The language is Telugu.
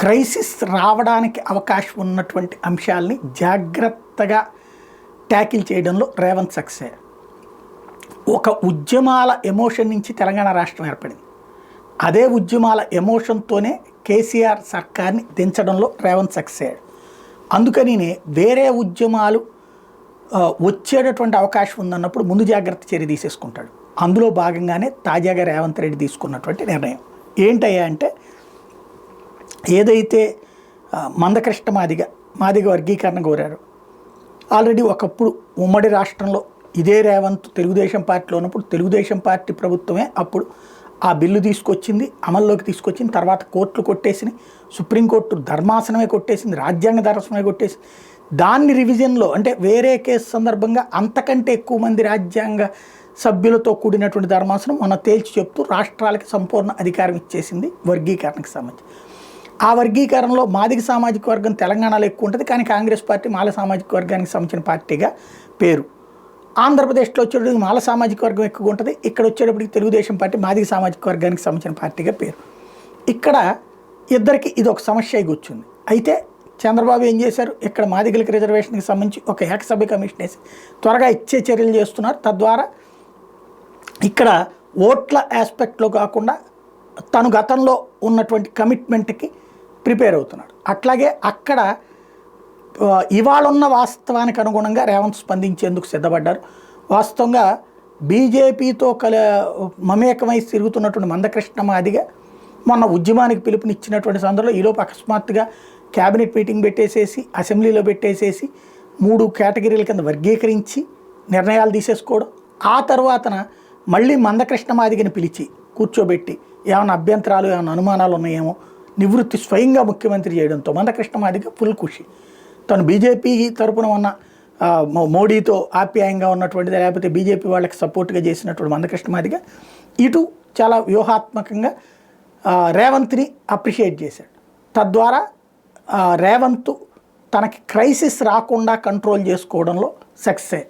క్రైసిస్ రావడానికి అవకాశం ఉన్నటువంటి అంశాలని జాగ్రత్తగా ట్యాకిల్ చేయడంలో రేవంత్ సక్సెస్ అయ్యారు. ఒక ఉద్యమాల ఎమోషన్ నుంచి తెలంగాణ రాష్ట్రం ఏర్పడింది. అదే ఉద్యమాల ఎమోషన్తోనే కేసీఆర్ సర్కార్ని దించడంలో రేవంత్ సక్సెస్ అయ్యాడు. అందుకని వేరే ఉద్యమాలు వచ్చేటటువంటి అవకాశం ఉందన్నప్పుడు ముందు జాగ్రత్త చర్య తీసేసుకుంటాడు. అందులో భాగంగానే తాజాగా రేవంత్ రెడ్డి తీసుకున్నటువంటి నిర్ణయం ఏంటయ్యా అంటే, ఏదైతే మందకృష్ణ మాదిగ వర్గీకరణ కోరారో, ఆల్రెడీ ఒకప్పుడు ఉమ్మడి రాష్ట్రంలో ఇదే రేవంత్ తెలుగుదేశం పార్టీలో ఉన్నప్పుడు తెలుగుదేశం పార్టీ ప్రభుత్వమే అప్పుడు ఆ బిల్లు తీసుకొచ్చింది, అమల్లోకి తీసుకొచ్చింది. తర్వాత కోర్టులు కొట్టేసినాయి, సుప్రీంకోర్టు ధర్మాసనమే కొట్టేసింది, రాజ్యాంగ ధర్మాసనమే కొట్టేసింది. దాన్ని రివిజన్లో అంటే వేరే కేసు సందర్భంగా అంతకంటే ఎక్కువ మంది రాజ్యాంగ సభ్యులతో కూడినటువంటి ధర్మాసనం మొన్న తేల్చి చెప్తూ రాష్ట్రాలకి సంపూర్ణ అధికారం ఇచ్చేసింది వర్గీకరణకు సంబంధించి. ఆ వర్గీకరణలో మాదిగ సామాజిక వర్గం తెలంగాణలో ఎక్కువ ఉంటుంది, కానీ కాంగ్రెస్ పార్టీ మాల సామాజిక వర్గానికి సంబంధించిన పార్టీగా పేరు. ఆంధ్రప్రదేశ్లో వచ్చేటప్పటికి మాల సామాజిక వర్గం ఎక్కువ ఉంటుంది, ఇక్కడ వచ్చేటప్పటికి తెలుగుదేశం పార్టీ మాదిగ సామాజిక వర్గానికి సంబంధించిన పార్టీగా పేరు. ఇక్కడ ఇద్దరికి ఇది ఒక సమస్య కూర్చుంది. అయితే చంద్రబాబు ఏం చేశారు, ఇక్కడ మాదిగలకు రిజర్వేషన్కి సంబంధించి ఒక ఏకసభ్య కమిషన్ వేసి త్వరగా ఇచ్చే చర్యలు చేస్తున్నారు. తద్వారా ఇక్కడ ఓట్ల ఆస్పెక్ట్లో కాకుండా తను గతంలో ఉన్నటువంటి కమిట్మెంట్కి ప్రిపేర్ అవుతున్నాడు. అట్లాగే అక్కడ ఇవాళ ఉన్న వాస్తవానికి అనుగుణంగా రేవంత్ స్పందించేందుకు సిద్ధపడ్డారు. వాస్తవంగా బీజేపీతో మమేకమై తిరుగుతున్నటువంటి మందకృష్ణ మాదిగ మొన్న ఉద్యమానికి పిలుపునిచ్చినటువంటి సందర్భంలో ఈలోపు అకస్మాత్తుగా క్యాబినెట్ మీటింగ్ పెట్టేసేసి అసెంబ్లీలో పెట్టేసేసి 3 కేటగిరీల కింద వర్గీకరించి నిర్ణయాలు తీసేసుకోవడం. ఆ తర్వాతన మళ్ళీ మందకృష్ణ మాదిగని పిలిచి కూర్చోబెట్టి ఏమైనా అభ్యంతరాలు ఏమైనా అనుమానాలు ఉన్నాయేమో నివృత్తి స్వయంగా ముఖ్యమంత్రి చేయడంతో మందకృష్ణ మాదిగ ఫుల్ ఖుషి. తను బీజేపీ తరపున ఉన్న మోడీతో ఆప్యాయంగా ఉన్నటువంటిది, లేకపోతే బీజేపీ వాళ్ళకి సపోర్ట్గా చేసినటువంటి మందకృష్ణ మాదిగ ఇటు చాలా వ్యూహాత్మకంగా రేవంత్ని అప్రిషియేట్ చేశాడు. తద్వారా రేవంత్ తనకి క్రైసిస్ రాకుండా కంట్రోల్ చేసుకోవడంలో సక్సెస్